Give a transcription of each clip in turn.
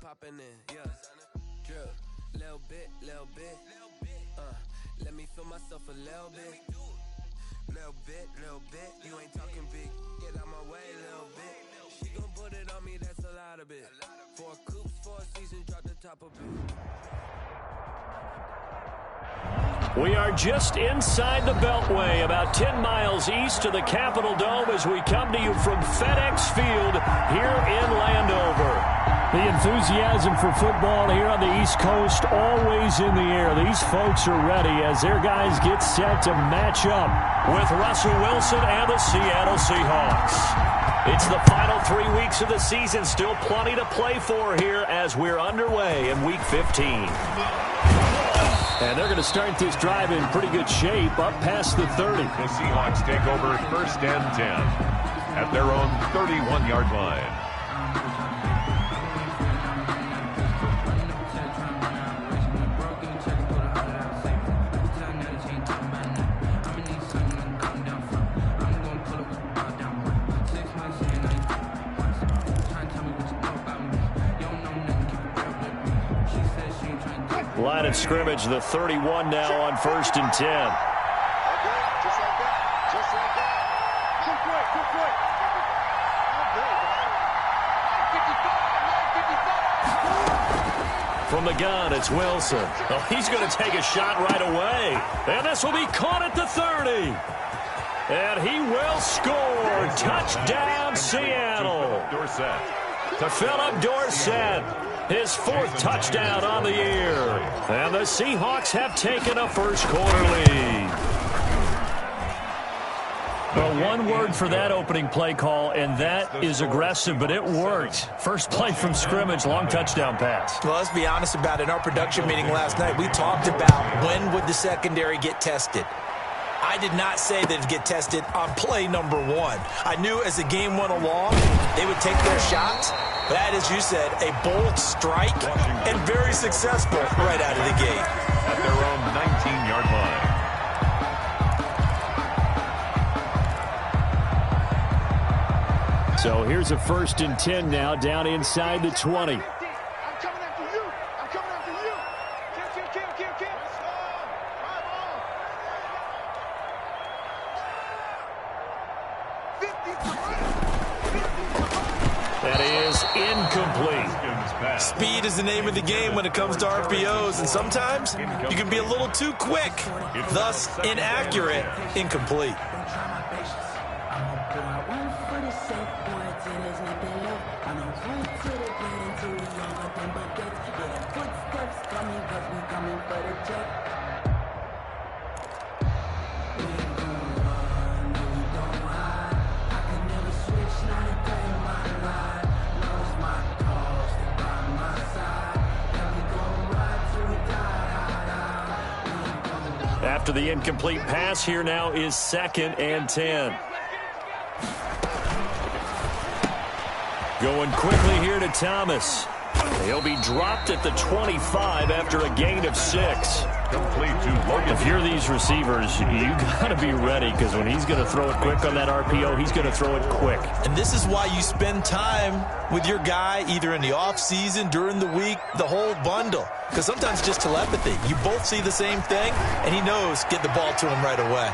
popping in, yeah. Drip, little bit. Let me feel myself a little bit. Little bit. You ain't talking big. Get out my way, little bit. She gon' put it on me, that's a lot of it. 4 coops, 4 seasons, drop the top of it. We are just inside the Beltway, about 10 miles east of the Capitol Dome as we come to you from FedEx Field here in Landover. The enthusiasm for football here on the East Coast always in the air. These folks are ready as their guys get set to match up with Russell Wilson and the Seattle Seahawks. It's the final 3 weeks of the season, still plenty to play for here as we're underway in Week 15. And they're going to start this drive in pretty good shape, up past the 30. The Seahawks take over 1st and 10 at their own 31-yard line. Line of scrimmage, the 31 now on 1st and 10. Just like that. From the gun, it's Wilson. Oh, he's going to take a shot right away. And this will be caught at the 30. And he will score. Touchdown, Seattle. To Philip Dorsett. His 4th touchdown on the year. And the Seahawks have taken a first-quarter lead. Well, one word for that opening play call, and that is aggressive, but it worked. First play from scrimmage, long touchdown pass. Well, let's be honest about it. In our production meeting last night, we talked about when would the secondary get tested. I did not say they'd get tested on play number 1. I knew as the game went along, they would take their shots. That, as you said, a bold strike and very successful right out of the gate. At their own 19-yard line. So here's a 1st and 10 now, down inside the 20. That is incomplete. Speed is the name of the game when it comes to RPOs, and sometimes you can be a little too quick, thus inaccurate, incomplete. After the incomplete pass, here now is 2nd and 10. Going quickly here to Thomas. He'll be dropped at the 25 after a gain of 6. If you're these receivers, you got to be ready, because when he's going to throw it quick on that RPO, he's going to throw it quick. And this is why you spend time with your guy either in the offseason, during the week, the whole bundle. Because sometimes just telepathy. You both see the same thing, and he knows get the ball to him right away.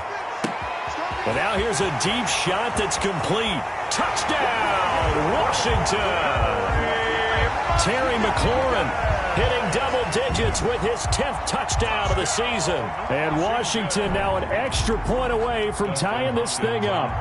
But now here's a deep shot that's complete. Touchdown, Washington! Terry McLaurin hitting double digits with his 10th touchdown of the season. And Washington now an extra point away from tying this thing up.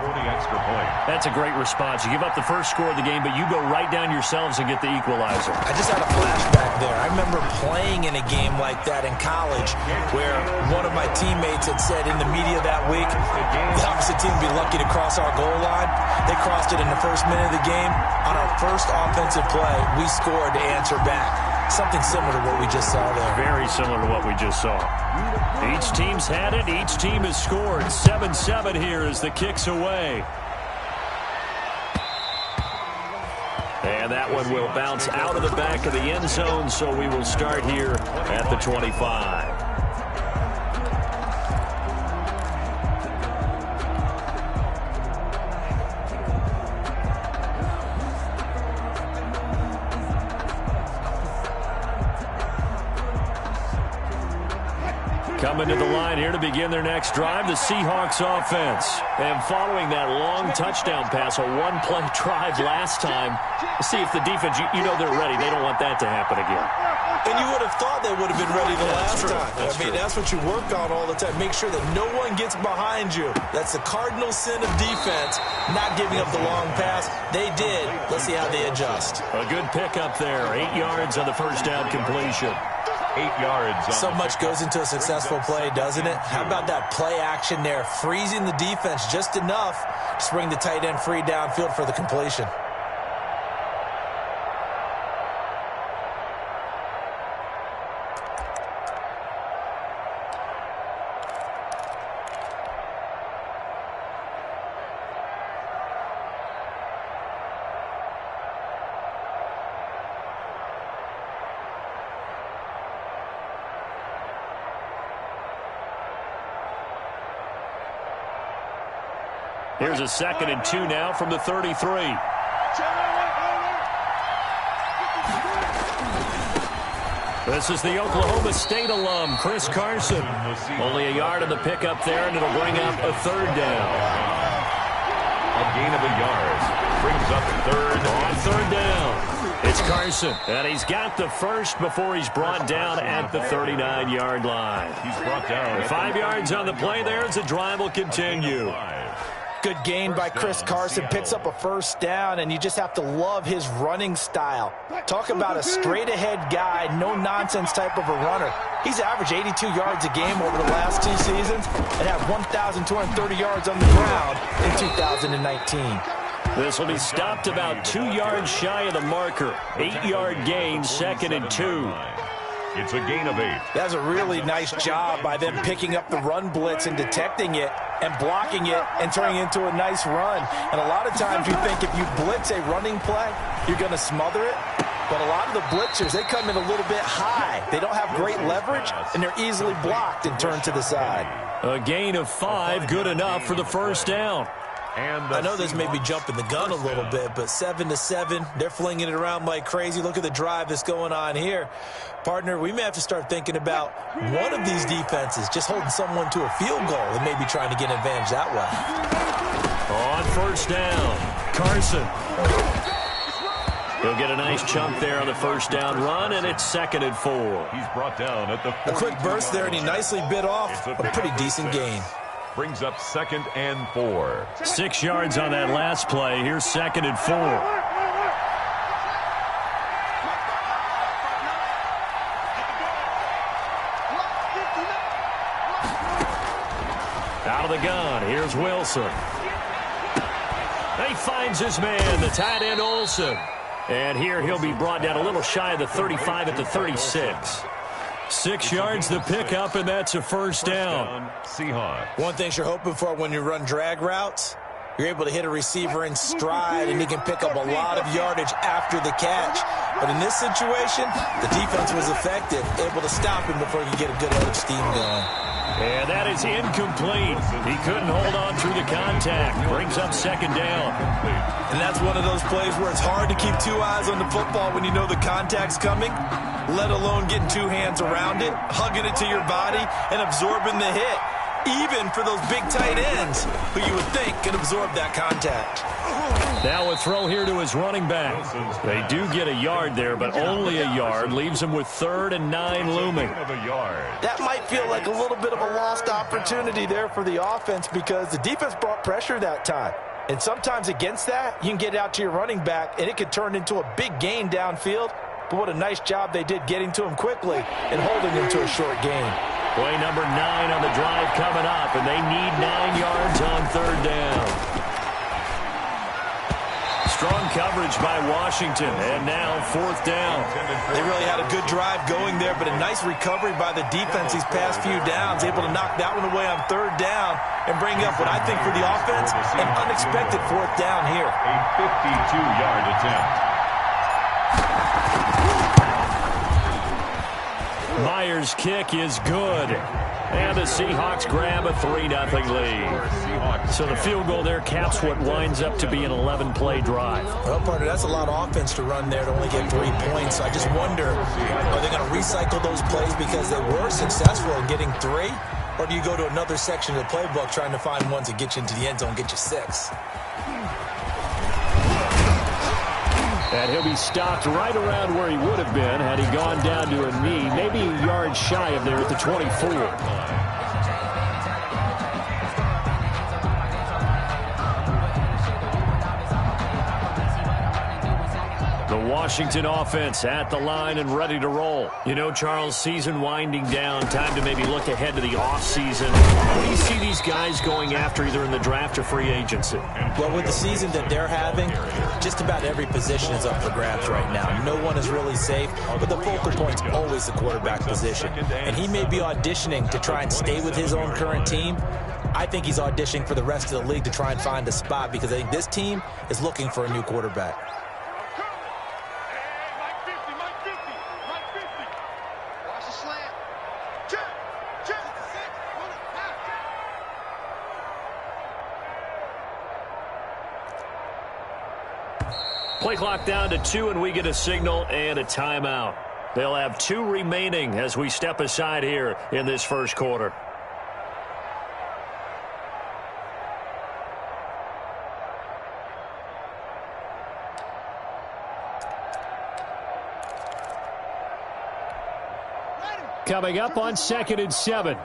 That's a great response. You give up the first score of the game, but you go right down yourselves and get the equalizer. I just had a flashback there. I remember playing in a game like that in college where one of my teammates had said in the media that week, the opposite team would be lucky to cross our goal line. They crossed it in the first minute of the game. On our first offensive play, we scored to answer back. Something similar to what we just saw there. Very similar to what we just saw. Each team's had it. Each team has scored. 7-7 here as the kick's away. And that one will bounce out of the back of the end zone, so we will start here at the 25. coming to the line here to begin their next drive, the Seahawks offense. And following that long touchdown pass, a one-play drive last time, see if the defense, you know they're ready. They don't want that to happen again. And you would have thought they would have been ready the last time. That's what you work on all the time. Make sure that no one gets behind you. That's the cardinal sin of defense, not giving up the long pass. They did. Let's see how they adjust. A good pickup there. 8 yards on the first down completion. 8 yards. So much goes into a successful play, doesn't it? How about that play action there, freezing the defense just enough to bring the tight end free downfield for the completion. Here's a 2nd and 2 now from the 33. This is the Oklahoma State alum, Chris Carson. Only a yard on the pickup there, and it'll bring up a 3rd down. A gain of a yard. Brings up 3rd. On 3rd down, it's Carson. And he's got the first before he's brought down at the 39-yard line. He's brought down. 5 yards on the play there as the drive will continue. Good gain by Chris Carson, picks up a 1st down, and you just have to love his running style. Talk about a straight-ahead guy, no-nonsense type of a runner. He's averaged 82 yards a game over the last 2 seasons and had 1,230 yards on the ground in 2019. This will be stopped about 2 yards shy of the marker. 8-yard gain, 2nd and 2. It's a gain of 8. That's a really nice job by them picking up the run blitz and detecting it and blocking it and turning it into a nice run. And a lot of times you think if you blitz a running play, you're going to smother it. But a lot of the blitzers, they come in a little bit high. They don't have great leverage, and they're easily blocked and turned to the side. A gain of 5, good enough for the 1st down. I know this may be jumping the gun a little bit, but 7-7, they're flinging it around like crazy. Look at the drive that's going on here. Partner, we may have to start thinking about one of these defenses just holding someone to a field goal and maybe trying to get an advantage that way. On 1st down, Carson. He'll get a nice chunk there on the 1st down run, and it's 2nd and 4. He's brought down at the 40. A quick burst there, and he nicely bit off a pretty decent gain. Brings up 2nd and 4. 6 yards on that last play. Here's 2nd and 4. Out of the gun. Here's Wilson. He finds his man, the tight end Olsen. And here he'll be brought down a little shy of the 35 at the 36. 6 yards the pickup, and that's a 1st down. Seahawks. One thing you're hoping for when you run drag routes, you're able to hit a receiver in stride, and he can pick up a lot of yardage after the catch. But in this situation, the defense was effective, able to stop him before he could get a good head of steam going. And that is incomplete. He couldn't hold on through the contact. Brings up 2nd down. And that's one of those plays where it's hard to keep 2 eyes on the football when you know the contact's coming, let alone getting 2 hands around it, hugging it to your body, and absorbing the hit. Even for those big tight ends who you would think can absorb that contact. Now a throw here to his running back. They do get a yard there, but only a yard. Leaves him with 3rd and 9 looming. That might feel like a little bit of a lost opportunity there for the offense because the defense brought pressure that time. And sometimes against that, you can get out to your running back, and it could turn into a big gain downfield. But what a nice job they did getting to him quickly and holding him to a short gain. Play number 9 on the drive coming up, and they need 9 yards on 3rd down. Strong coverage by Washington, and now 4th down. They really had a good drive going there, but a nice recovery by the defense these past few downs, able to knock that one away on 3rd down and bring up what I think for the offense, an unexpected 4th down here. A 52-yard attempt. Myers' kick is good. And the Seahawks grab a 3-0 lead. So the field goal there caps what winds up to be an 11-play drive. Well, partner, that's a lot of offense to run there to only get 3 points. So I just wonder, are they going to recycle those plays because they were successful in getting 3? Or do you go to another section of the playbook trying to find ones that get you into the end zone, get you 6? And he'll be stopped right around where he would have been had he gone down to a knee, maybe a yard shy of there at the 24. The Washington offense at the line and ready to roll. You know, Charles, season winding down, time to maybe look ahead to the offseason. What do you see these guys going after either in the draft or free agency? Well, with the season that they're having, just about every position is up for grabs right now. No one is really safe, but the focal point's always the quarterback position. And he may be auditioning to try and stay with his own current team. I think he's auditioning for the rest of the league to try and find a spot because I think this team is looking for a new quarterback. Play clock down to 2, and we get a signal and a timeout. They'll have 2 remaining as we step aside here in this first quarter. Coming up on 2nd and 7.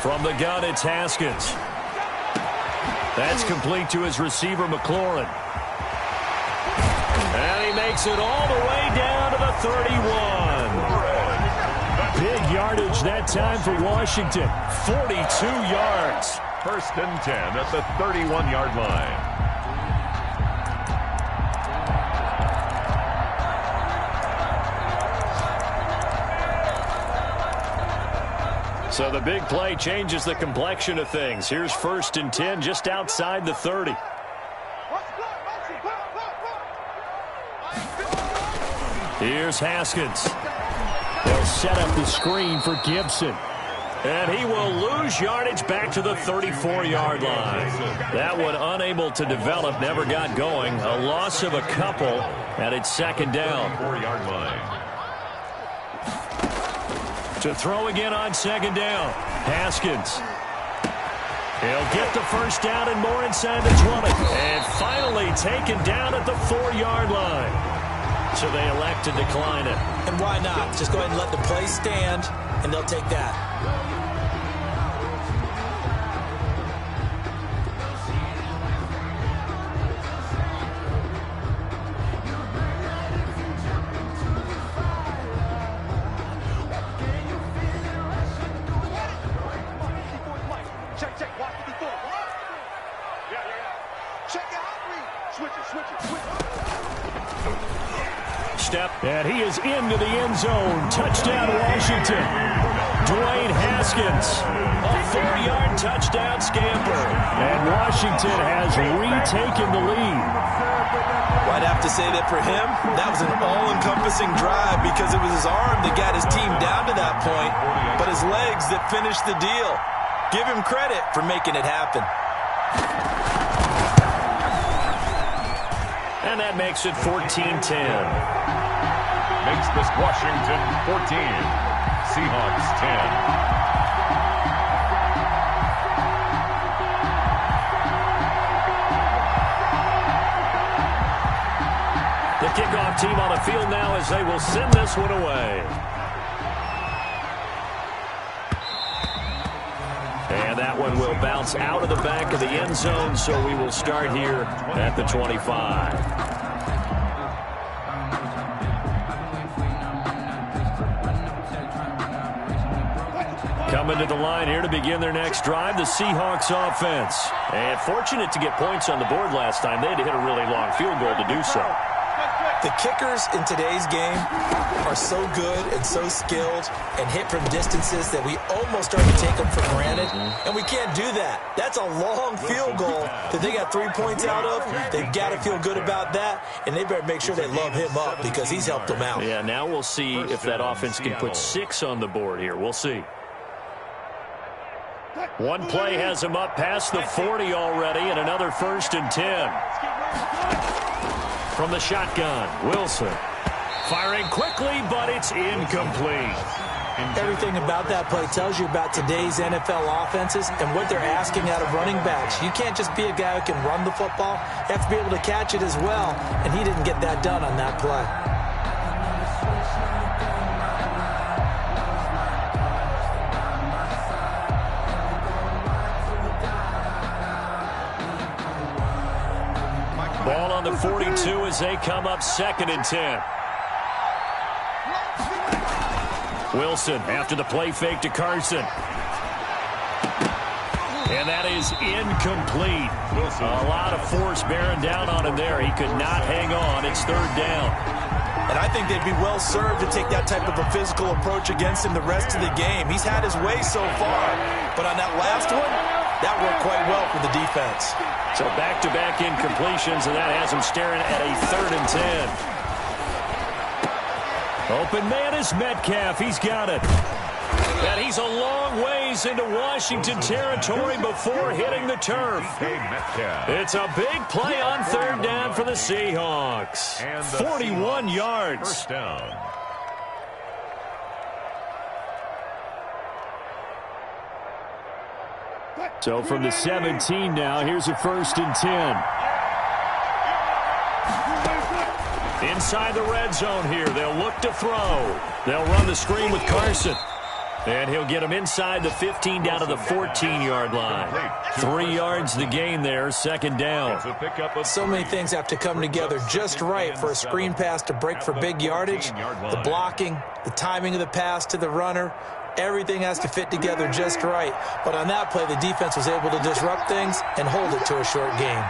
From the gun, it's Haskins. That's complete to his receiver, McLaurin. And he makes it all the way down to the 31. Big yardage that time for Washington. 42 yards. 1st and 10 at the 31-yard line. So the big play changes the complexion of things. Here's 1st and 10 just outside the 30. Here's Haskins. They'll set up the screen for Gibson. And he will lose yardage back to the 34-yard line. That one unable to develop, never got going. A loss of a couple, and it's 2nd down. 4-yard line. To throw again on 2nd down. Haskins. He'll get the 1st down and more inside the 20. And finally taken down at the 4-yard line. So they elect to decline it. And why not? Just go ahead and let the play stand, and they'll take that. And he is into the end zone. Touchdown, Washington. Dwayne Haskins, a 4-yard touchdown scamper. And Washington has retaken the lead. Well, I'd have to say that for him, that was an all-encompassing drive because it was his arm that got his team down to that point, but his legs that finished the deal. Give him credit for making it happen. And that makes it 14-10. Makes this Washington 14. Seahawks 10. The kickoff team on the field now as they will send this one away. And that one will bounce out of the back of the end zone, so we will start here at the 25. Coming to the line here to begin their next drive, the Seahawks offense. And fortunate to get points on the board last time. They had to hit a really long field goal to do so. The kickers in today's game are so good and so skilled and hit from distances that we almost start to take them for granted, and we can't do that. That's a long field goal that they got 3 points out of. They've got to feel good about that, and they better make sure they love him up because he's helped them out. Yeah, now we'll see if that offense can put 6 on the board here. We'll see. One play has him up past the 40 already, and another 1st and 10. From the shotgun, Wilson. Firing quickly, but it's incomplete. Everything about that play tells you about today's NFL offenses and what they're asking out of running backs. You can't just be a guy who can run the football. You have to be able to catch it as well, and he didn't get that done on that play. Ball on the 42 as they come up 2nd and 10. Wilson after the play fake to Carson. And that is incomplete. A lot of force bearing down on him there. He could not hang on. It's 3rd down. And I think they'd be well served to take that type of a physical approach against him the rest of the game. He's had his way so far. But on that last one, that worked quite well for the defense. So back-to-back incompletions, and that has him staring at a 3rd and 10. Open man is Metcalf. He's got it. And he's a long ways into Washington territory before hitting the turf. It's a big play on 3rd down for the Seahawks. 41 yards. First down. So from the 17 now, here's a 1st and 10. Inside the red zone here, they'll look to throw. They'll run the screen with Carson. And he'll get him inside the 15 down to the 14-yard line. 3 yards the gain there, 2nd down. So many things have to come together just right for a screen pass to break for big yardage. The blocking, the timing of the pass to the runner, everything has to fit together just right. But on that play, the defense was able to disrupt things and hold it to a short gain.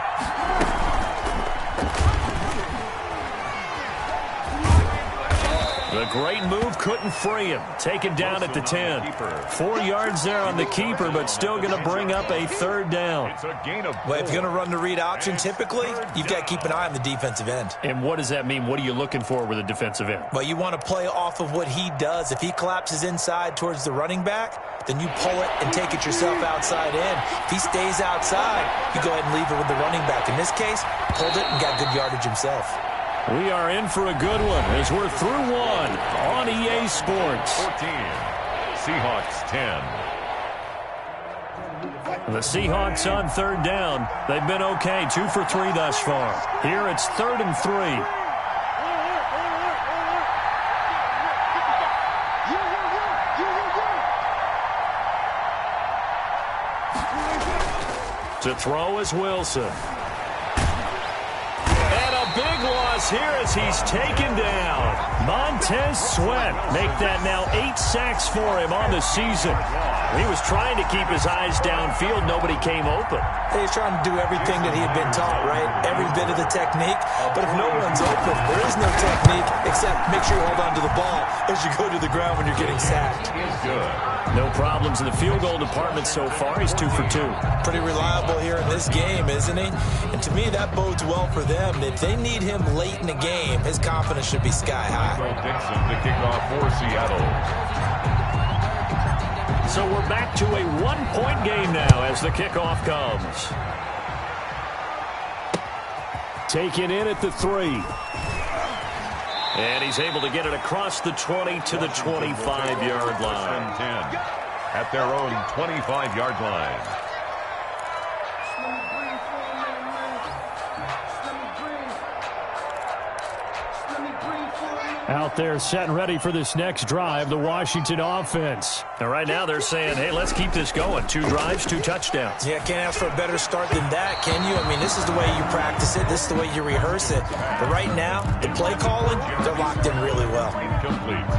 The great move couldn't free him. Taken down at the 10. 4 yards there on the keeper, but still going to bring up a 3rd down. Well, if you're going to run the read option, typically, you've got to keep an eye on the defensive end. And what does that mean? What are you looking for with a defensive end? Well, you want to play off of what he does. If he collapses inside towards the running back, then you pull it and take it yourself outside in. If he stays outside, you go ahead and leave it with the running back. In this case, pulled it and got good yardage himself. We are in for a good one as we're through one on EA Sports. 14, Seahawks 10. The Seahawks on 3rd down. They've been okay, 2 for 3 thus far. Here it's 3rd and 3. To throw is Wilson. Big loss here as he's taken down. Montez Sweat make that now 8 sacks for him on the season. He was trying to keep his eyes downfield. Nobody came open. He's trying to do everything that he had been taught, right? Every bit of the technique. But if no one's open, there is no technique except make sure you hold on to the ball as you go to the ground when you're getting sacked. Good. No problems in the field goal department so far. He's 2 for 2. Pretty reliable here in this game, isn't he? And to me, that bodes well for them. If they need him late in the game, his confidence should be sky high. Dixon to kick off for Seattle. So we're back to a 1-point game now as the kickoff comes. Taken in at the 3. And he's able to get it across the 20 to the 25-yard line. 10 at their own 25-yard line. Let me breathe for a minute. out there set and ready for this next drive, the Washington offense. And right now they're saying, hey, let's keep this going. 2 drives, 2 touchdowns. Yeah, can't ask for a better start than that, can you? I mean, this is the way you practice it. This is the way you rehearse it. But right now, the play calling, they're locked in really well.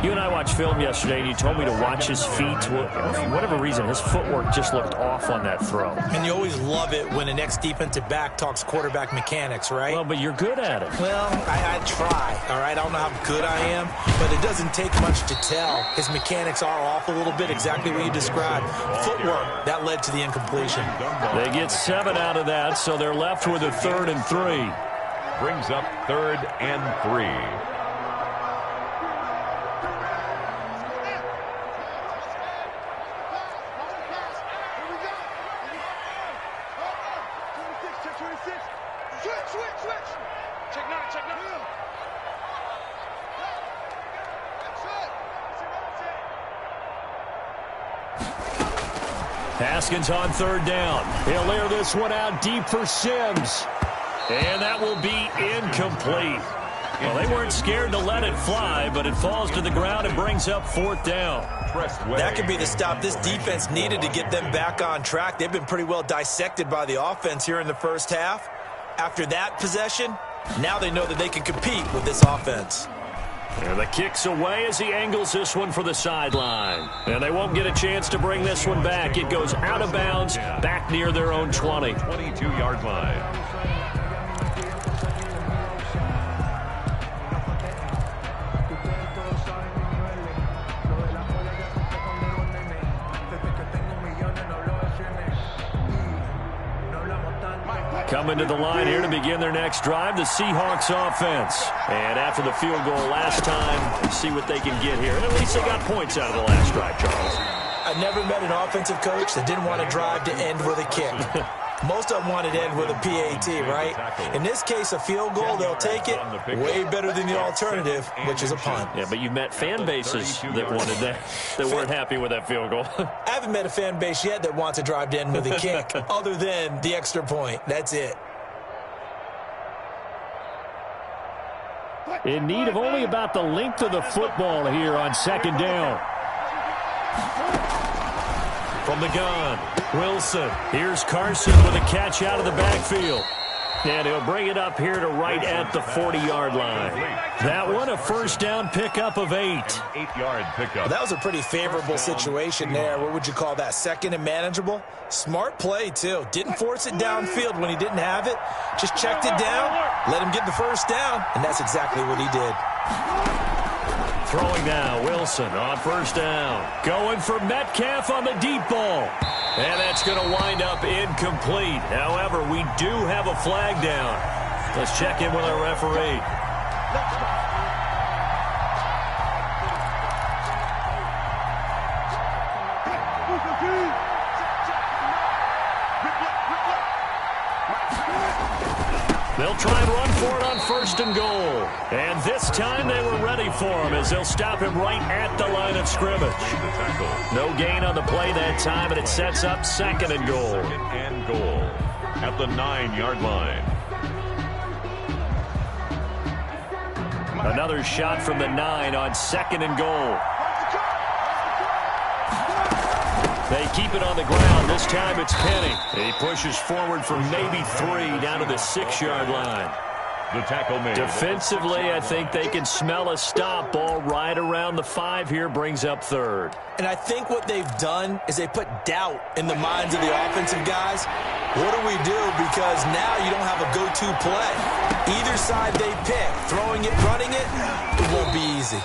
You and I watched film yesterday, and you told me to watch his feet. For whatever reason, his footwork just looked off on that throw. And you always love it when an ex-defensive back talks quarterback mechanics, right? Well, but you're good at it. Well, I try, all right? I don't know how good I am, but it doesn't take much to tell. His mechanics are off a little bit, exactly what you described. Footwork, that led to the incompletion. They get 7 out of that, so they're left with a 3rd and 3. Brings up 3rd and 3. Haskins on 3rd down. He'll air this one out deep for Sims. And that will be incomplete. Well, they weren't scared to let it fly, but it falls to the ground and brings up 4th down. That could be the stop this defense needed to get them back on track. They've been pretty well dissected by the offense here in the first half. After that possession, now they know that they can compete with this offense. And the kick's away as he angles this one for the sideline. And they won't get a chance to bring this one back. It goes out of bounds, back near their own 20. 22-yard line. Coming to the line here to begin their next drive, the Seahawks offense. And after the field goal last time, see what they can get here. And at least they got points out of the last drive, Charles. I never met an offensive coach that didn't want to drive to end with a kick. Most of them wanted to end with a PAT, right? In this case, a field goal, they'll take it. Way better than the alternative, which is a punt. Yeah, but you met fan bases that wanted that, that weren't happy with that field goal. I haven't met a fan base yet that wants to drive to end with a kick, other than the extra point. That's it. In need of only about the length of the football here on 2nd down. From the gun, Wilson. Here's Carson with a catch out of the backfield. And he'll bring it up here to right at the 40-yard line. That one, a 1st down pickup of 8. 8-yard pickup. Well, that was a pretty favorable situation there. What would you call that? 2nd and manageable? Smart play, too. Didn't force it downfield when he didn't have it. Just checked it down, let him get the 1st down, and that's exactly what he did. Throwing now, Wilson on 1st down. Going for Metcalf on the deep ball. And that's going to wind up incomplete. However, we do have a flag down. Let's check in with our referee. They'll try and run for it on 1st and goal. And this time they were ready for him as they'll stop him right at the line of scrimmage. No gain on the play that time, and it sets up 2nd and goal. 2nd and goal at the 9-yard line. Another shot from the 9 on 2nd and goal. They keep it on the ground. This time it's Penny. He pushes forward for maybe 3 down to the 6-yard line. The tackle made. Defensively, I think they can smell a stop. Ball right around the 5 here, brings up 3rd. And I think what they've done is they put doubt in the minds of the offensive guys. What do we do? Because now you don't have a go-to play. Either side they pick, throwing it, running it, it won't be easy.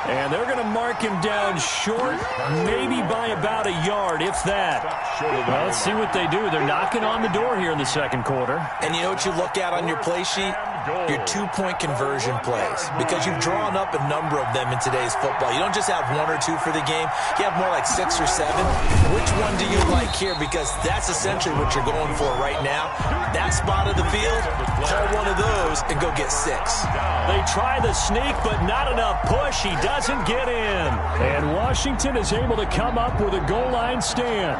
And they're going to mark him down short, maybe by about a yard, if that. Well, let's see what they do. They're knocking on the door here in the 2nd quarter. And you know what you look at on your play sheet? Your 2-point conversion plays. Because you've drawn up a number of them in today's football. You don't just have 1 or 2 for the game. You have more like 6 or 7. Which one do you like here? Because that's essentially what you're going for right now. That spot of the field, call one of those and go get 6. They try the sneak, but not enough push. He doesn't get in. And Washington is able to come up with a goal line stand.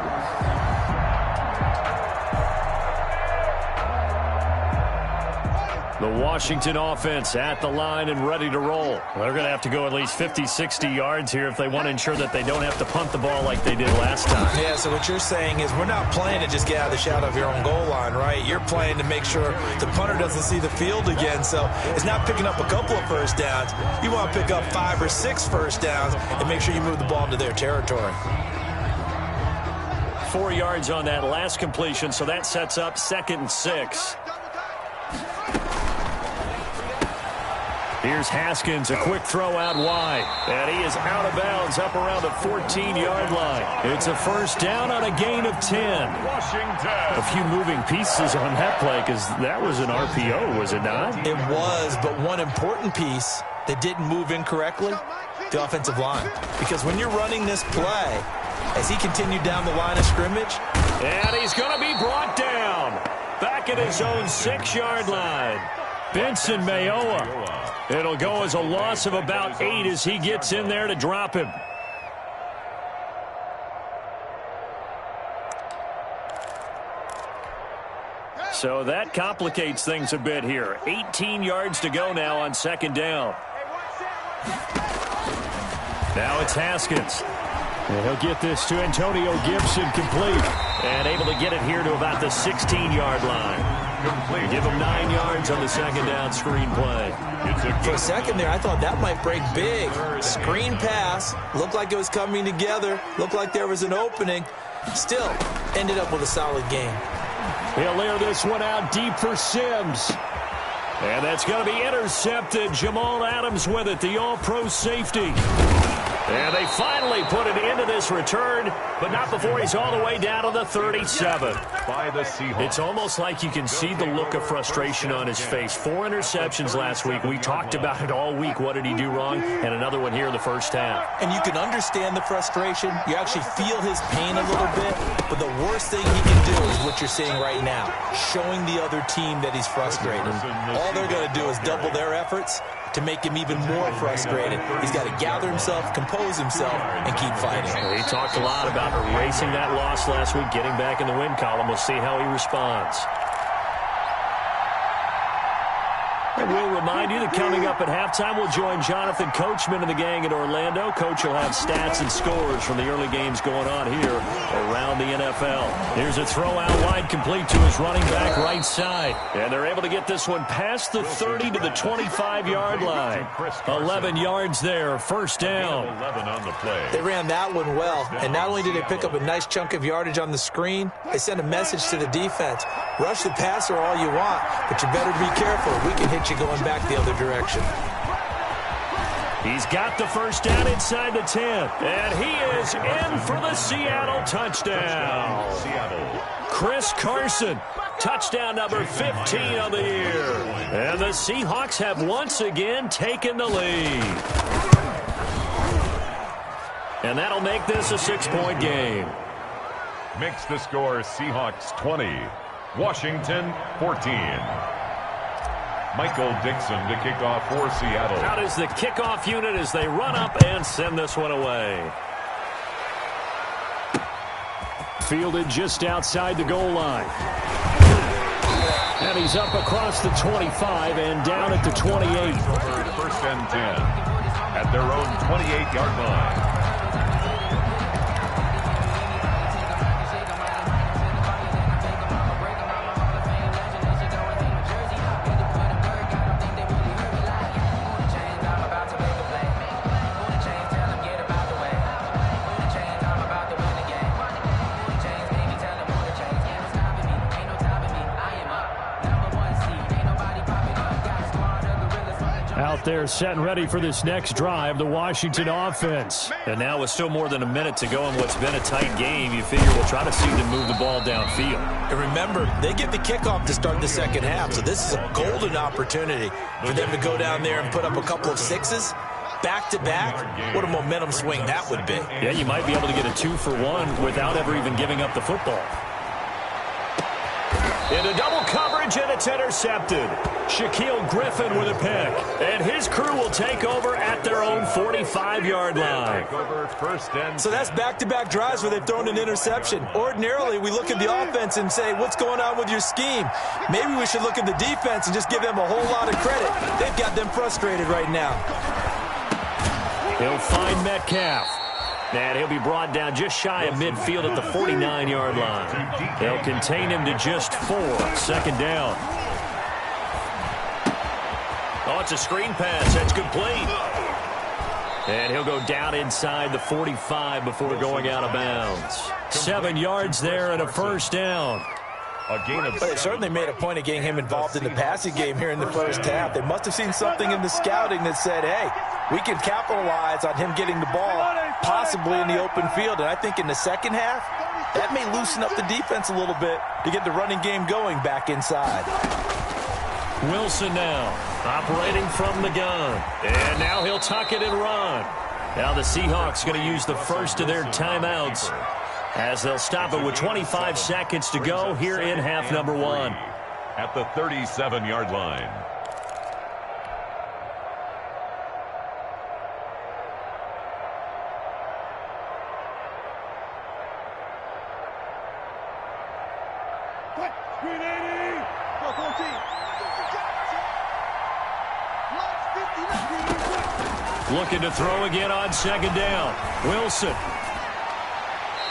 The Washington offense at the line and ready to roll. They're going to have to go at least 50, 60 yards here if they want to ensure that they don't have to punt the ball like they did last time. Yeah, so what you're saying is we're not playing to just get out of the shadow of your own goal line, right? You're playing to make sure the punter doesn't see the field again. So it's not picking up a couple of first downs. You want to pick up 5 or 6 first downs and make sure you move the ball into their territory. 4 yards on that last completion, so that sets up 2nd and 6. Here's Haskins, a quick throw out wide. And he is out of bounds up around the 14-yard line. It's a first down on a gain of 10. Washington. A few moving pieces on that play because that was an RPO, was it not? It was, but one important piece that didn't move incorrectly, the offensive line. Because when you're running this play, as he continued down the line of scrimmage. And he's going to be brought down. Back at his own 6-yard line. Benson Mayowa. It'll go as a loss of about 8 as he gets in there to drop him. So that complicates things a bit here. 18 yards to go now on 2nd down. Now it's Haskins. And he'll get this to Antonio Gibson complete. And able to get it here to about the 16-yard line. Complete. Give him 9 yards on the 2nd down screen play. For a second there, I thought that might break big. Screen pass. Looked like it was coming together. Looked like there was an opening. Still, ended up with a solid game. He'll layer this one out deep for Sims. And that's going to be intercepted. Jamal Adams with it, the all-pro safety. And they finally put it into this return, but not before he's all the way down to the 37. By the Seahawks. It's almost like you can see the look of frustration on his face. 4 interceptions last week. We talked about it all week. What did he do wrong? And another one here in the first half. And you can understand the frustration. You actually feel his pain a little bit. But the worst thing he can do is what you're seeing right now, showing the other team that he's frustrated. All they're going to do is double their efforts to make him even more frustrated. He's got to gather himself, compose himself, and keep fighting. He talked a lot about erasing that loss last week, getting back in the win column. We'll see how he responds. And we'll remind you that coming up at halftime, we'll join Jonathan Coachman and the gang in Orlando. Coach will have stats and scores from the early games going on here around the NFL. Here's a throw out wide complete to his running back right side. And they're able to get this one past the 30 to the 25-yard line. 11 yards there, first down. 11 on the play. They ran that one well, and not only did they pick up a nice chunk of yardage on the screen, they sent a message to the defense. Rush the passer all you want, but you better be careful. We can hit you going back the other direction. He's got the first down inside the 10, and he is in for the Seattle touchdown. Seattle. Chris Carson, touchdown number 15 on the year. And the Seahawks have once again taken the lead. And that'll make this a 6-point game. Makes the score Seahawks 20, Washington 14. Michael Dixon to kick off for Seattle. Out is the kickoff unit as they run up and send this one away. Fielded just outside the goal line. And he's up across the 25 and down at the 28. First and 10 at their own 28-yard line. Out there set and ready for this next drive, the Washington offense. And now with still more than a minute to go in what's been a tight game, you figure we'll try to see them move the ball downfield. And remember, they get the kickoff to start the second half, so this is a golden opportunity for them to go down there and put up a couple of sixes. Back-to-back, what a momentum swing that would be. Yeah, you might be able to get a 2-for-1 without ever even giving up the football. Into double coverage, and it's intercepted. Shaquille Griffin with a pick. And his crew will take over at their own 45-yard line. So that's back-to-back drives where they've thrown an interception. Ordinarily, we look at the offense and say, what's going on with your scheme? Maybe we should look at the defense and just give them a whole lot of credit. They've got them frustrated right now. He'll find Metcalf. And he'll be brought down just shy of midfield at the 49-yard line. They'll contain him to just 4. Second down. Oh, it's a screen pass. That's complete. And he'll go down inside the 45 before going out of bounds. 7 yards there and a first down. But they certainly made a point of getting him involved in the passing game here in the first half. They must have seen something in the scouting that said, hey, we can capitalize on him getting the ball possibly in the open field. And I think in the second half, that may loosen up the defense a little bit to get the running game going back inside. Wilson now operating from the gun. And now he'll tuck it and run. Now the Seahawks going to use the first of their timeouts as they'll stop it with 25 seconds to go here in half number 1. At the 37-yard line. Looking to throw again on second down. Wilson.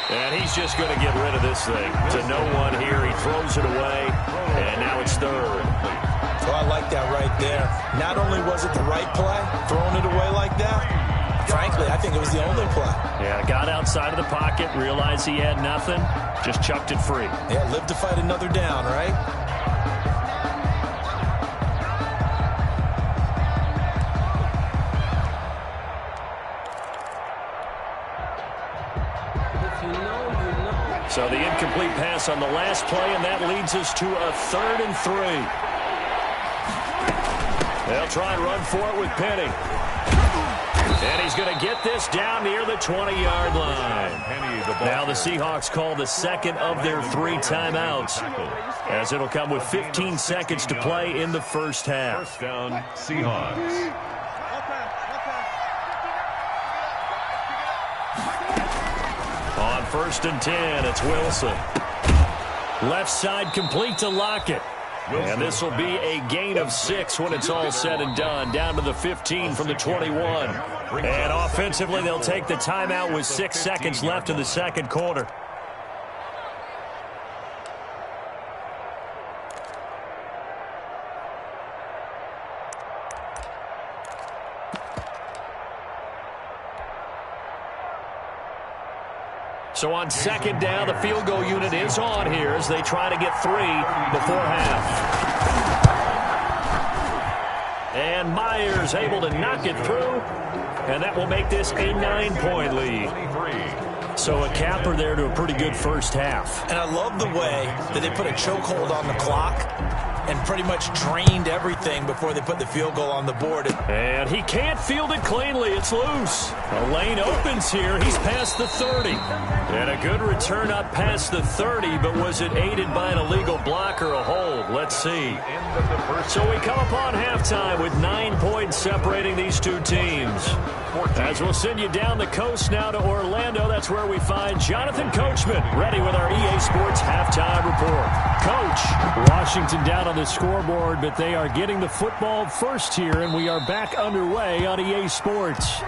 And he's just going to get rid of this thing. To no one here. He throws it away. And now it's third. Oh, I like that right there. Not only was it the right play, throwing it away like that, frankly, I think it was the only play. Yeah, got outside of the pocket, realized he had nothing, just chucked it free. Yeah, live to fight another down, right? So the incomplete pass on the last play, and that leads us to a 3rd and 3. They'll try and run for it with Penny. And he's going to get this down near the 20-yard line. Now the Seahawks call the second of their 3 timeouts, as it'll come with 15 seconds to play in the first half. First down, Seahawks. On 1st and 10, it's Wilson. Left side complete to Lockett. And this will be a gain of 6 when it's all said and done. Down to the 15 from the 21. And offensively, they'll take the timeout with 6 seconds left in the second quarter. So on second down, the field goal unit is on here as they try to get 3 before half. And Myers able to knock it through, and that will make this a 9-point lead. So a capper there to a pretty good first half. And I love the way that they put a chokehold on the clock and pretty much drained everything before they put the field goal on the board. And he can't field it cleanly. It's loose. A lane opens here. He's past the 30. And a good return up past the 30, but was it aided by an illegal block or a hold? Let's see. So we come upon halftime with 9 points separating these two teams. As we'll send you down the coast now to Orlando, that's where we find Jonathan Coachman ready with our EA Sports halftime report. Coach, Washington down on the scoreboard, but they are getting the football first here, and we are back underway on EA Sports.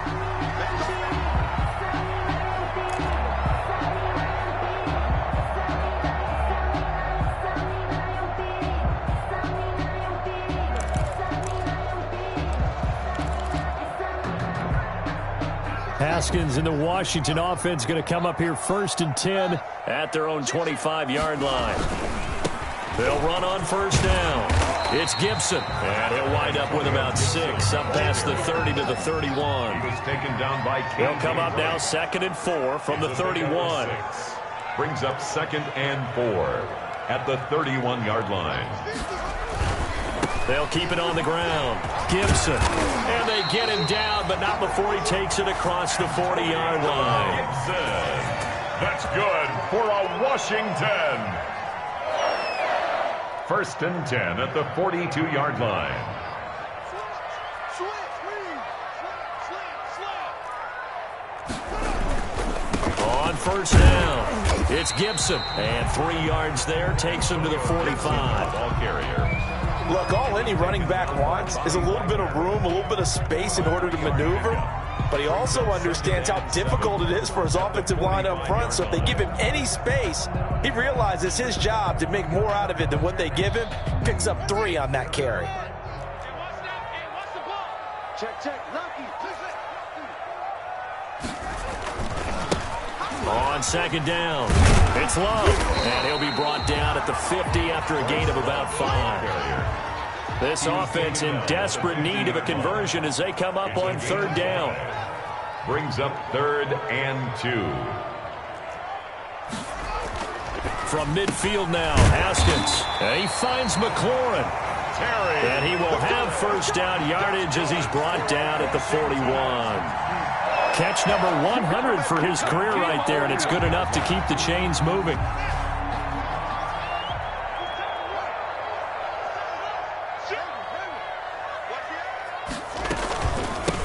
Haskins and the Washington offense going to come up here 1st and 10 at their own 25-yard line. They'll run on first down. It's Gibson, and he'll wind up with about 6 up past the 30 to the 31. He was taken down by They'll come up now 2nd and 4 from the 31. Brings up 2nd and 4 at the 31-yard line. They'll keep it on the ground. Gibson. And they get him down, but not before he takes it across the 40-yard line. Gibson. That's good for a Washington. First and 10 at the 42-yard line. On first down, it's Gibson. And 3 yards there takes him to the 45. Ball carrier. Look, all any running back wants is a little bit of room, a little bit of space in order to maneuver. But he also understands how difficult it is for his offensive line up front. So if they give him any space, he realizes his job to make more out of it than what they give him. Picks up 3 on that carry. On second down, it's Love. And he'll be brought down at the 50 after a gain of about 5. This offense in desperate need of a conversion as they come up on third down. Brings up 3rd and 2. From midfield now, Haskins. And he finds McLaurin. And he will have first down yardage as he's brought down at the 41. Catch number 100 for his career right there, and it's good enough to keep the chains moving.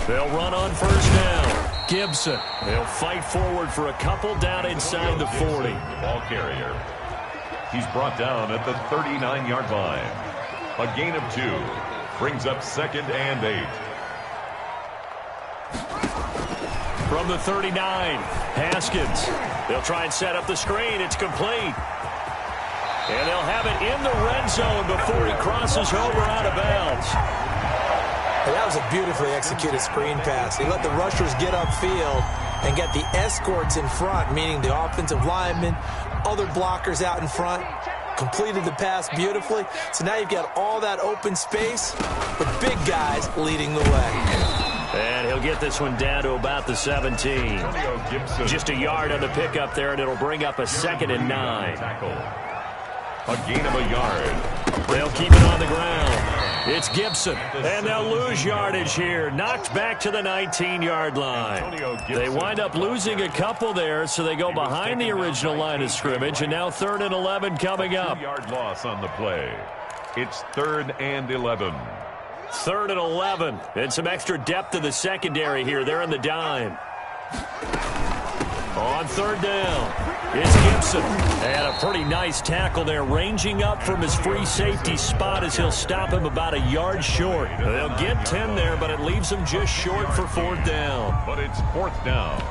They'll run on first down. Gibson. They'll fight forward for a couple down inside the 40. Ball carrier. He's brought down at the 39-yard line. A gain of 2. Brings up 2nd and 8. From the 39, Haskins. They'll try and set up the screen. It's complete. And they'll have it in the red zone before he crosses over out of bounds. That was a beautifully executed screen pass. He let the rushers get upfield and get the escorts in front, meaning the offensive linemen, other blockers out in front. Completed the pass beautifully. So now you've got all that open space, but big guys leading the way. And he'll get this one down to about the 17. Just a yard on the pickup there, and it'll bring up a 2nd and 9. A gain of a yard. They'll keep it on the ground. It's Gibson, and they'll lose yardage here. Knocked back to the 19-yard line. They wind up losing a couple there, so they go behind the original line of scrimmage, and now 3rd and 11 coming up. 3-yard loss on the play. It's 3rd and 11. 3rd and 11, and some extra depth to the secondary here. They're in the dime. On third down, it's Gibson. And a pretty nice tackle there, ranging up from his free safety spot as he'll stop him about a yard short. They'll get 10 there, but it leaves them just short for 4th down. But it's 4th down.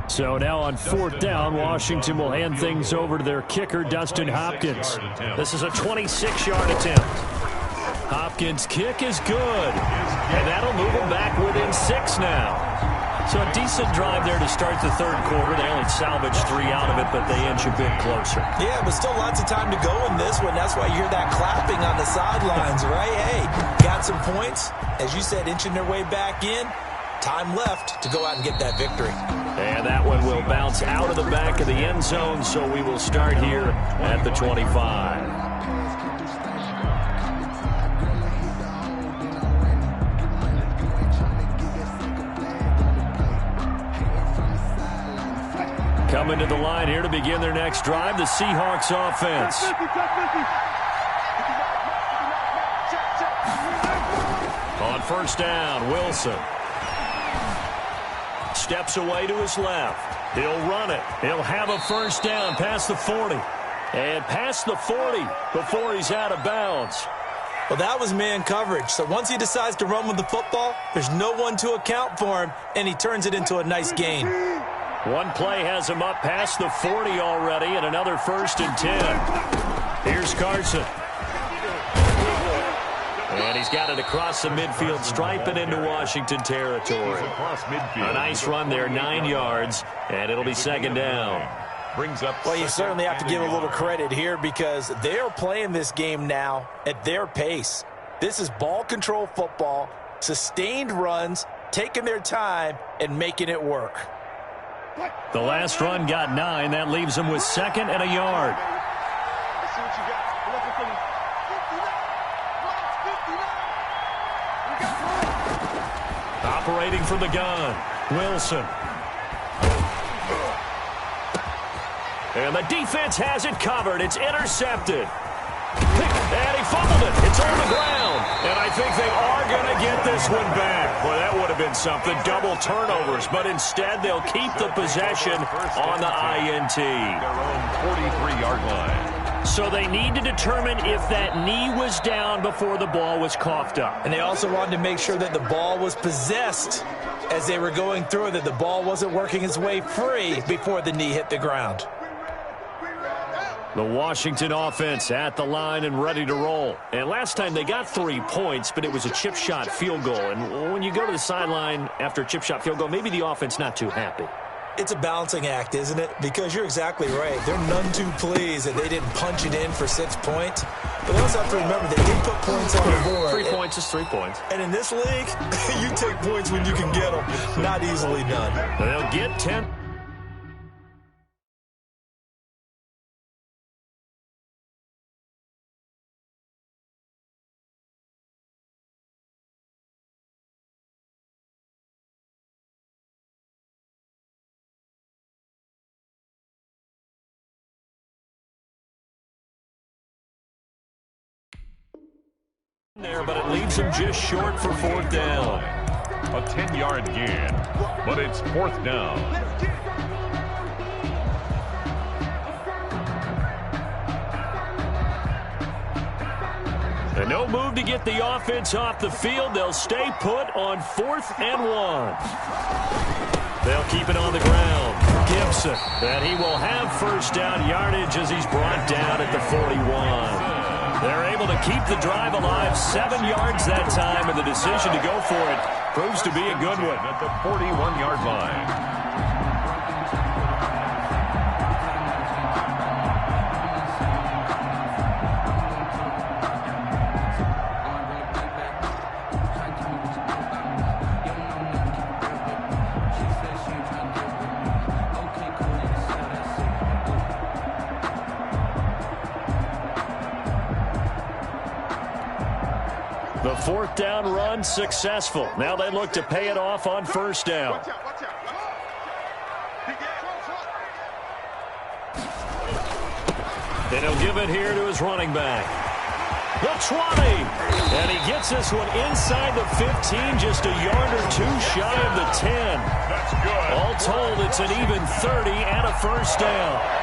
So now on 4th down, Washington will hand things over to their kicker, Dustin Hopkins. This is a 26-yard attempt. Hopkins' kick is good, and that'll move them back within 6 now. So a decent drive there to start the 3rd quarter. They only salvaged 3 out of it, but they inch a bit closer. Yeah, but still lots of time to go in this one. That's why you hear that clapping on the sidelines, right? Hey, got some points. As you said, inching their way back in. Time left to go out and get that victory. And that one will bounce out of the back of the end zone, so we will start here at the 25. Coming to the line here to begin their next drive, the Seahawks offense. On first down, Wilson. Steps away to his left. He'll run it. He'll have a first down past the 40. And past the 40 before he's out of bounds. Well, that was man coverage. So once he decides to run with the football, there's no one to account for him, and he turns it into a nice gain. One play has him up past the 40 already, and another 1st and 10. Here's Carson. And he's got it across the midfield stripe and into Washington territory. A nice run there, 9 yards, and it'll be 2nd down. Brings up. Well, you certainly have to give a little credit here because they are playing this game now at their pace. This is ball control football, sustained runs, taking their time, and making it work. The last run got 9. That leaves them with 2nd and a yard. Operating from the gun, Wilson. And the defense has it covered. It's intercepted. And he fumbled it. It's on the ground. And I think they are going to get this one back. Well, that would have been something. Double turnovers. But instead, they'll keep the possession on the INT. Their own 43-yard line. So they need to determine if that knee was down before the ball was coughed up. And they also wanted to make sure that the ball was possessed as they were going through, that the ball wasn't working its way free before the knee hit the ground. The Washington offense at the line and ready to roll. And last time they got 3 points, but it was a chip shot field goal. And when you go to the sideline after a chip shot field goal, maybe the offense not too happy. It's a balancing act, isn't it? Because you're exactly right. They're none too pleased that they didn't punch it in for 6 points. But they also have to remember they did put points on the board. 3 points is 3 points. And in this league, you take points when you can get them. Not easily done. They'll get 10. There, but it leaves them just short for 4th down. A 10-yard gain, but it's 4th down. And no move to get the offense off the field. They'll stay put on 4th and 1. They'll keep it on the ground. Gibson, and he will have 1st down yardage as he's brought down at the 41. They're able to keep the drive alive, 7 yards that time, and the decision to go for it proves to be a good one. At the 41-yard line. The 4th down run successful. Now they look to pay it off on 1st down. Then he'll give it here to his running back. The 20. And he gets this one inside the 15, just a yard or 2 shy of the 10. That's good. All told, it's an even 30 and a 1st down.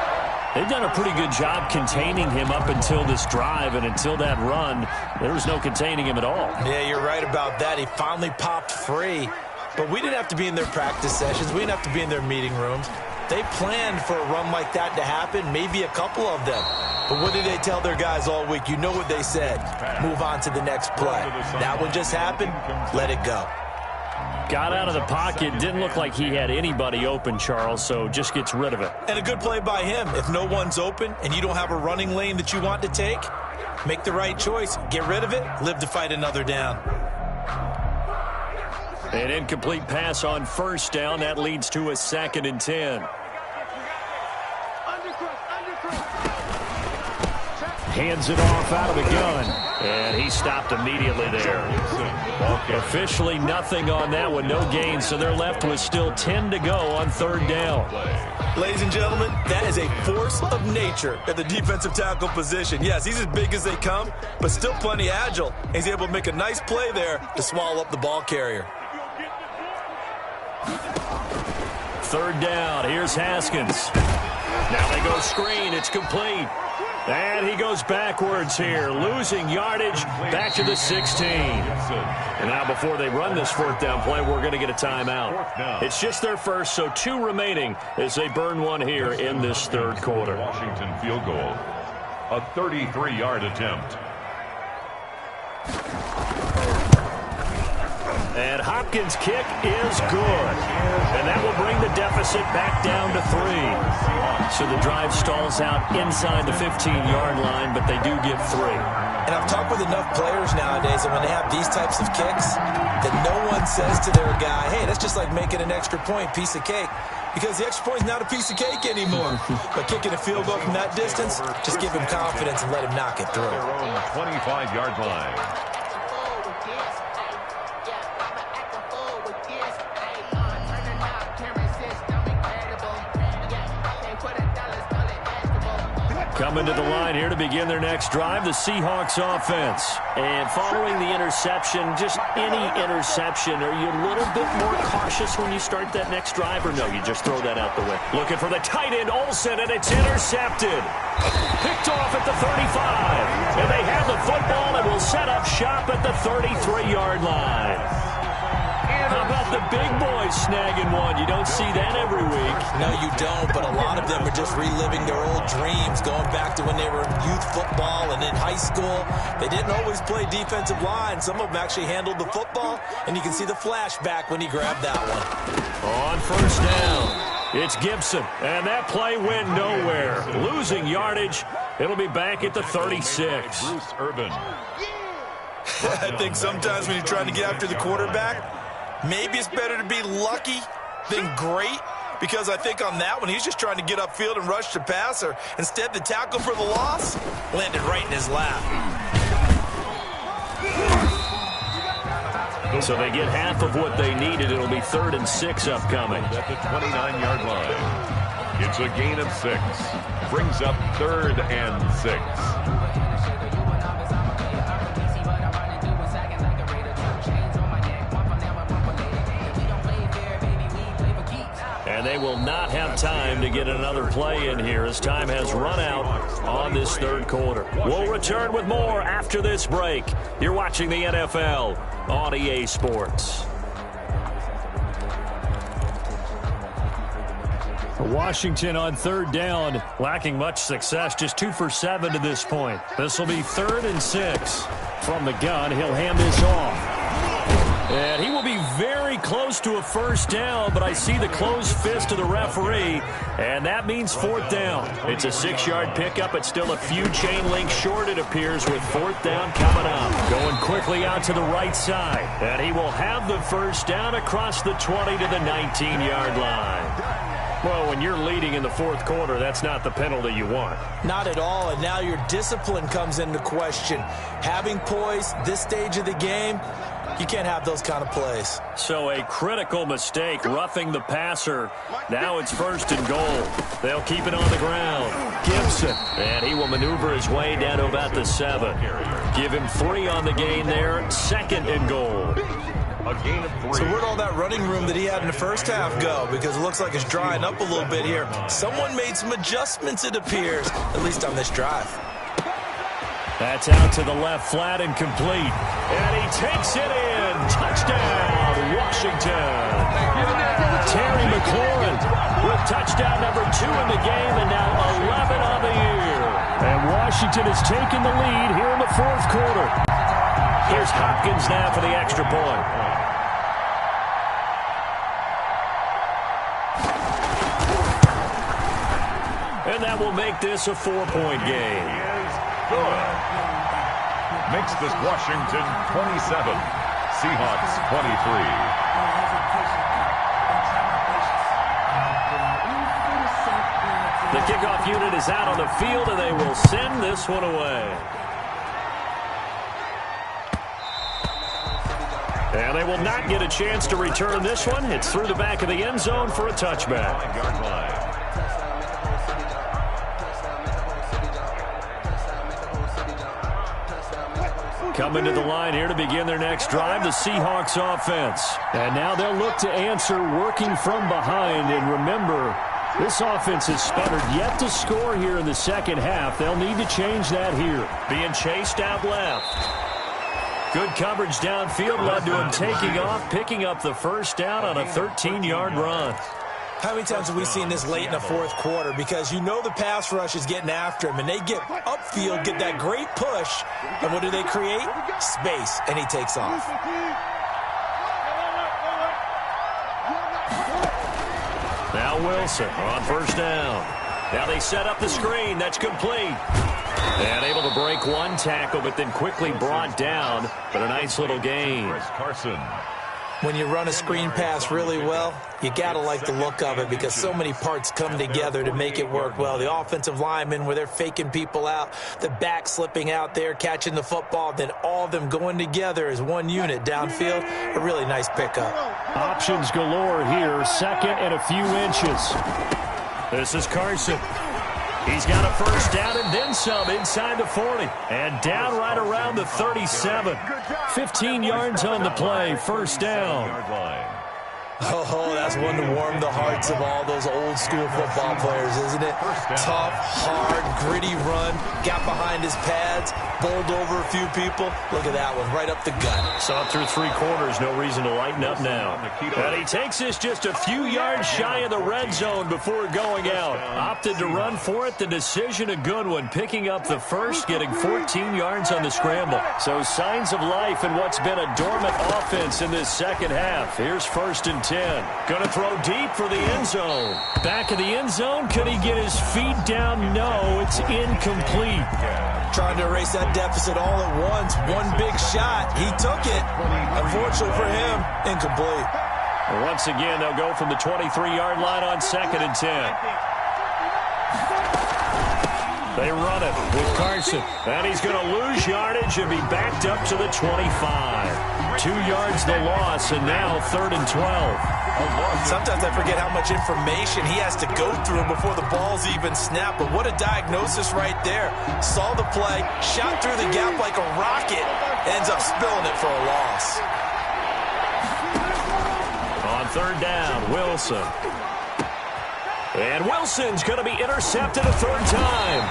They've done a pretty good job containing him up until this drive, and until that run, there was no containing him at all. Yeah, you're right about that. He finally popped free. But we didn't have to be in their practice sessions. We didn't have to be in their meeting rooms. They planned for a run like that to happen, maybe a couple of them. But what did they tell their guys all week? You know what they said. Move on to the next play. That one just happened. Let it go. Got out of the pocket. Didn't look like he had anybody open, Charles, so just gets rid of it. And a good play by him. If no one's open and you don't have a running lane that you want to take, make the right choice. Get rid of it. Live to fight another down. An incomplete pass on 1st down. That leads to a 2nd and 10. Hands it off out of the gun. And he stopped immediately there. Officially nothing on that one. No gain. So they're left with still 10 to go on 3rd down. Ladies and gentlemen, that is a force of nature at the defensive tackle position. Yes, he's as big as they come, but still plenty agile. He's able to make a nice play there to swallow up the ball carrier. 3rd down. Here's Haskins. Now they go screen. It's complete. And he goes backwards here, losing yardage back to the 16. And now before they run this 4th down play, we're going to get a timeout. It's just their first, so 2 remaining as they burn one here in this 3rd quarter. Washington field goal. A 33-yard attempt. And Hopkins' kick is good. And that will bring the deficit back down to 3. So the drive stalls out inside the 15-yard line, but they do get 3. And I've talked with enough players nowadays that when they have these types of kicks, that no one says to their guy, hey, that's just like making an extra point, piece of cake. Because the extra point is not a piece of cake anymore. But kicking a field goal from that distance, just give him confidence and let him knock it through. Their own 25-yard line. Coming to the line here to begin their next drive, the Seahawks offense. And following the interception, just any interception, are you a little bit more cautious when you start that next drive, or no, you just throw that out the way? Looking for the tight end, Olsen, and it's intercepted. Picked off at the 35. And they have the football and will set up shop at the 33-yard line. How about the big boys snagging one? You don't see that every week. No, you don't, but a lot of them are just reliving their old dreams, going back to when they were in youth football and in high school. They didn't always play defensive line. Some of them actually handled the football, and you can see the flashback when he grabbed that one. On first down, it's Gibson, and that play went nowhere. Losing yardage. It'll be back at the 36. Bruce Urban. I think sometimes when you're trying to get after the quarterback, maybe it's better to be lucky than great, because I think on that one, he's just trying to get upfield and rush the passer. Instead, the tackle for the loss landed right in his lap. So they get half of what they needed. It'll be 3rd and 6 upcoming. At the 29-yard line. It's a gain of 6. Brings up 3rd and 6. And they will not have time to get another play in here as time has run out on this 3rd quarter. We'll return with more after this break. You're watching the NFL on EA Sports. Washington on 3rd down, lacking much success, just 2 for 7 to this point. This will be 3rd and 6 from the gun. He'll hand this off. And he will be very close to a first down, but I see the closed fist of the referee, and that means 4th down. It's a 6-yard pickup. It's still a few chain links short, it appears, with 4th down coming up. Going quickly out to the right side, and he will have the first down across the 20 to the 19-yard line. Well, when you're leading in the 4th quarter, that's not the penalty you want. Not at all, and now your discipline comes into question. Having poise this stage of the game, you can't have those kind of plays. So a critical mistake, roughing the passer. Now it's 1st and goal. They'll keep it on the ground. Gibson, and he will maneuver his way down to about the 7. Give him 3 on the gain there. 2nd and goal. A gain of 3. So where'd all that running room that he had in the first half go? Because it looks like it's drying up a little bit here. Someone made some adjustments, it appears, at least on this drive. That's out to the left, flat and complete. And he takes it in. Touchdown, Washington. Terry McLaurin with touchdown number 2 in the game, and now 11 on the year. And Washington has taken the lead here in the 4th quarter. Here's Hopkins now for the extra point. And that will make this a 4-point game. Good. Makes this Washington 27, Seahawks 23. The kickoff unit is out on the field, and they will send this one away. And they will not get a chance to return this one. It's through the back of the end zone for a touchback. Coming to the line here to begin their next drive, the Seahawks offense. And now they'll look to answer working from behind. And remember, this offense has sputtered yet to score here in the second half. They'll need to change that here. Being chased out left. Good coverage downfield led to him taking off, picking up the first down on a 13-yard run. How many times have we seen this late in the 4th quarter? Because you know the pass rush is getting after him, and they get upfield, get that great push, and what do they create? Space, and he takes off. Now Wilson on first down. Now they set up the screen. That's complete. And able to break one tackle, but then quickly brought down. But a nice little gain. Carson. When you run a screen pass really well, you got to like the look of it because so many parts come together to make it work well. The offensive linemen, where they're faking people out, the back slipping out there, catching the football, then all of them going together as one unit downfield. A really nice pickup. Options galore here. 2nd and a few inches. This is Carson. He's got a first down and then some inside the 40. And down right around the 37. 15 yards on the play, first down. Oh, that's one to warm the hearts of all those old school football players, isn't it? Tough, hard, gritty run, got behind his pads, bowled over a few people. Look at that one, right up the gut. Saw through 3 quarters, no reason to lighten up now. And he takes this just a few yards shy of the red zone before going out. Opted to run for it, the decision a good one, picking up the first, getting 14 yards on the scramble. So signs of life in what's been a dormant offense in this second half. Here's first and 10. Going to throw deep for the end zone. Back of the end zone. Could he get his feet down? No, it's incomplete. Trying to erase that deficit all at once. One big shot. He took it. Unfortunately for him, incomplete. Once again, they'll go from the 23-yard line on second and 10. They run it with Carson. And he's going to lose yardage and be backed up to the 25. 2 yards the loss, and now third and 12. Sometimes I forget how much information he has to go through before the ball's even snapped. But what a diagnosis right there. Saw the play, shot through the gap like a rocket, ends up spilling it for a loss. On third down, Wilson. And Wilson's going to be intercepted a third time.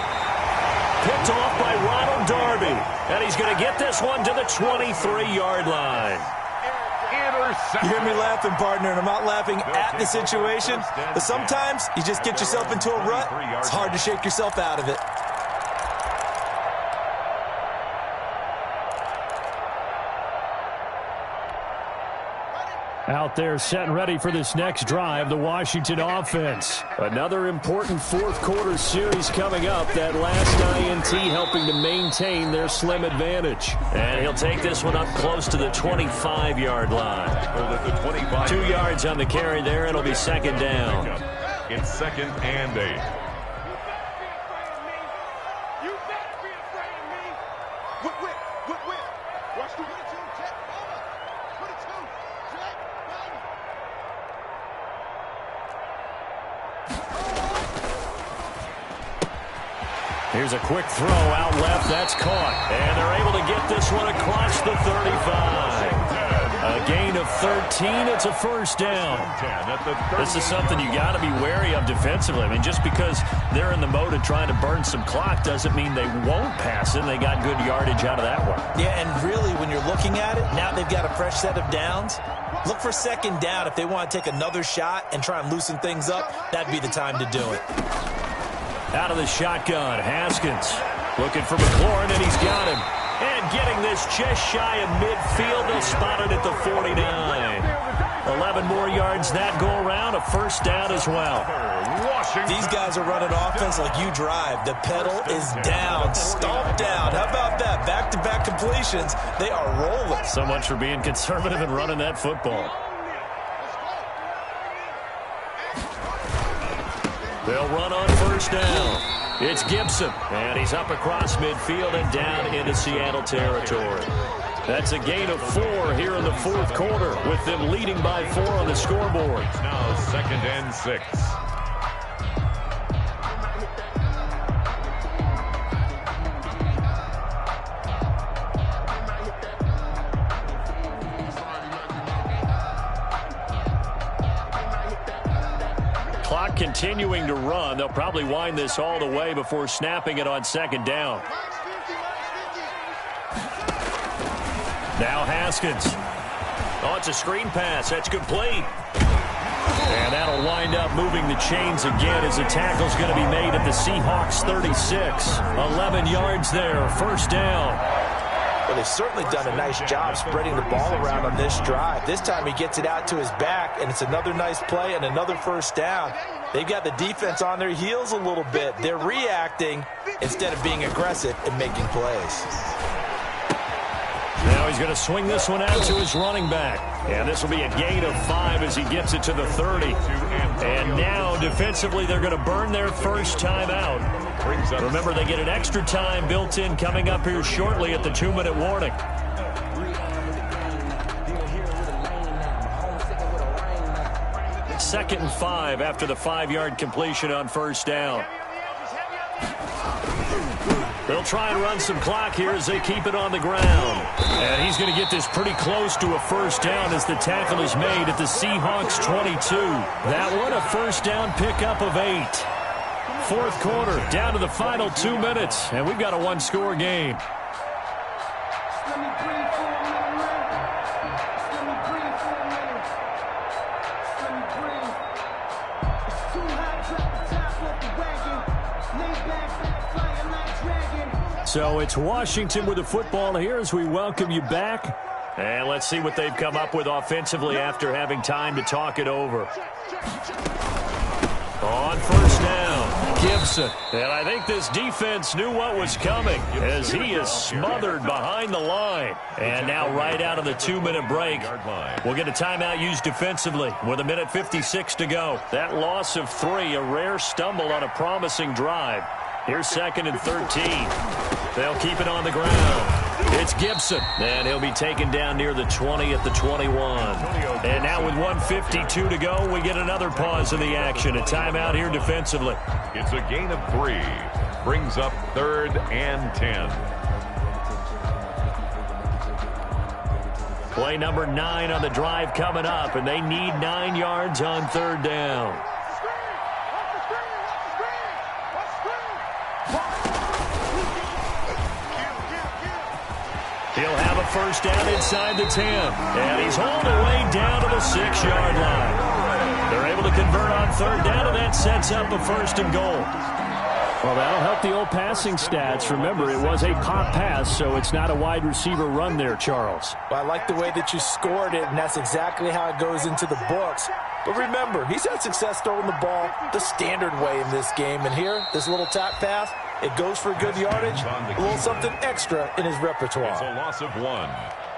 Picked off by Ronald Darby. And he's going to get this one to the 23-yard line. You hear me laughing, partner, and I'm not laughing at the situation. But sometimes you just get yourself into a rut. It's hard to shake yourself out of it. Out there set and ready for this next drive, the Washington offense. Another important fourth-quarter series coming up. That last INT helping to maintain their slim advantage. And he'll take this one up close to the 25-yard line. 2 yards on the carry there. It'll be second down. It's second and 8. Here's a quick throw out left. That's caught. And they're able to get this one across the 35. A gain of 13. It's a first down. This is something you got to be wary of defensively. I mean, just because they're in the mode of trying to burn some clock doesn't mean they won't pass it. They got good yardage out of that one. Yeah, and really, when you're looking at it, now they've got a fresh set of downs. Look for second down. If they want to take another shot and try and loosen things up, that'd be the time to do it. Out of the shotgun, Haskins looking for McLaurin, and he's got him. And getting this just shy of midfield, they spotted at the 49. 11 more yards that go around, a first down as well. These guys are running offense like you drive. The pedal is down, stomped down. How about that? Back-to-back completions. They are rolling. So much for being conservative and running that football. They'll run on first down. It's Gibson, and he's up across midfield and down into Seattle territory. That's a gain of 4 here in the fourth quarter, with them leading by 4 on the scoreboard. Now second and 6. Clock continuing to run. They'll probably wind this all the way before snapping it on second down. Now Haskins. Oh, it's a screen pass. That's complete. And that'll wind up moving the chains again as the tackle's going to be made at the Seahawks 36. 11 yards there. First down. Well, they've certainly done a nice job spreading the ball around on this drive. This time he gets it out to his back, and it's another nice play and another first down. They've got the defense on their heels a little bit. They're reacting instead of being aggressive and making plays. Now he's going to swing this one out to his running back. And this will be a gain of 5 as he gets it to the 30. And now, defensively, they're going to burn their first time out. Remember, they get an extra time built in coming up here shortly at the 2-minute warning. Second and 5 after the 5-yard completion on first down. They'll try and run some clock here as they keep it on the ground. And he's going to get this pretty close to a first down as the tackle is made at the Seahawks 22. That one a first down pickup of 8. Fourth quarter, down to the final 2 minutes, and we've got a one-score game. So it's Washington with the football here as we welcome you back. And let's see what they've come up with offensively after having time to talk it over. On first down, Gibson. And I think this defense knew what was coming as he is smothered behind the line. And now right out of the 2-minute break, we'll get a timeout used defensively with 1:56 to go. That loss of 3, a rare stumble on a promising drive. Here's 2nd and 13. They'll keep it on the ground. It's Gibson, and he'll be taken down near the 20 at the 21. And now with 1:52 to go, we get another pause in the action. A timeout here defensively. It's a gain of 3. Brings up 3rd and 10. Play number 9 on the drive coming up, and they need 9 yards on 3rd down. He'll have a first down inside the 10. And he's hauled away down to the 6-yard line. They're able to convert on 3rd down, and that sets up a 1st and goal. Well, that'll help the old passing stats. Remember, it was a pop pass, so it's not a wide receiver run there, Charles. Well, I like the way that you scored it, and that's exactly how it goes into the books. But remember, he's had success throwing the ball the standard way in this game. And here, this little tap pass, it goes for good yardage, a little something extra in his repertoire. It's a loss of 1.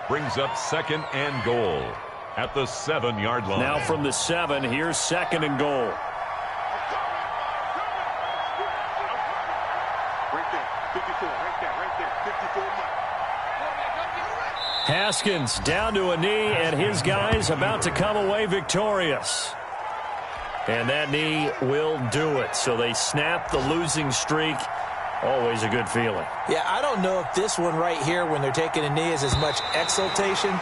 Brings up 2nd and goal at the 7-yard line. Now from the 7, here's 2nd and goal. Right there, 54, right there, 54. Haskins down to a knee, and his guys about to come away victorious. And that knee will do it. So they snap the losing streak. Always a good feeling. Yeah, I don't know if this one right here, when they're taking a knee, is as much exultation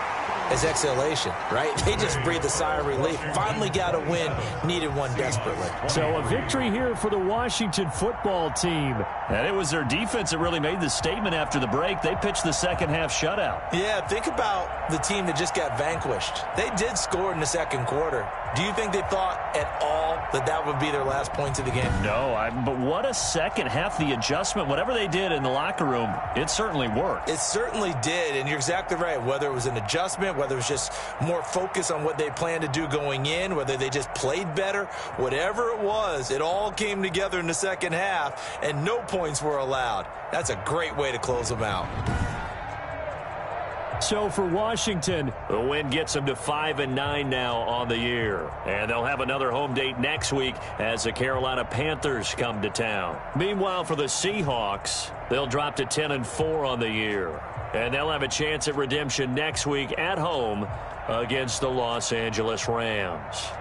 as exhalation, right? They just breathe a sigh of relief. Finally got a win, needed one desperately. So a victory here for the Washington football team. And it was their defense that really made the statement after the break. They pitched the second-half shutout. Yeah, think about the team that just got vanquished. They did score in the second quarter. Do you think they thought at all that that would be their last points of the game? No, but what a second half. The adjustment, whatever they did in the locker room, it certainly worked. It certainly did, and you're exactly right. Whether it was an adjustment, whether it was just more focus on what they planned to do going in, whether they just played better, whatever it was, it all came together in the second half, and no points were allowed. That's a great way to close them out. So for Washington, the win gets them to 5-9 now on the year. And they'll have another home date next week as the Carolina Panthers come to town. Meanwhile, for the Seahawks, they'll drop to 10-4 on the year. And they'll have a chance at redemption next week at home against the Los Angeles Rams.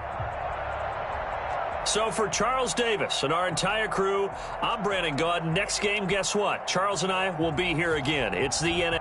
So for Charles Davis and our entire crew, I'm Brandon Gaudin. Next game, guess what? Charles and I will be here again. It's the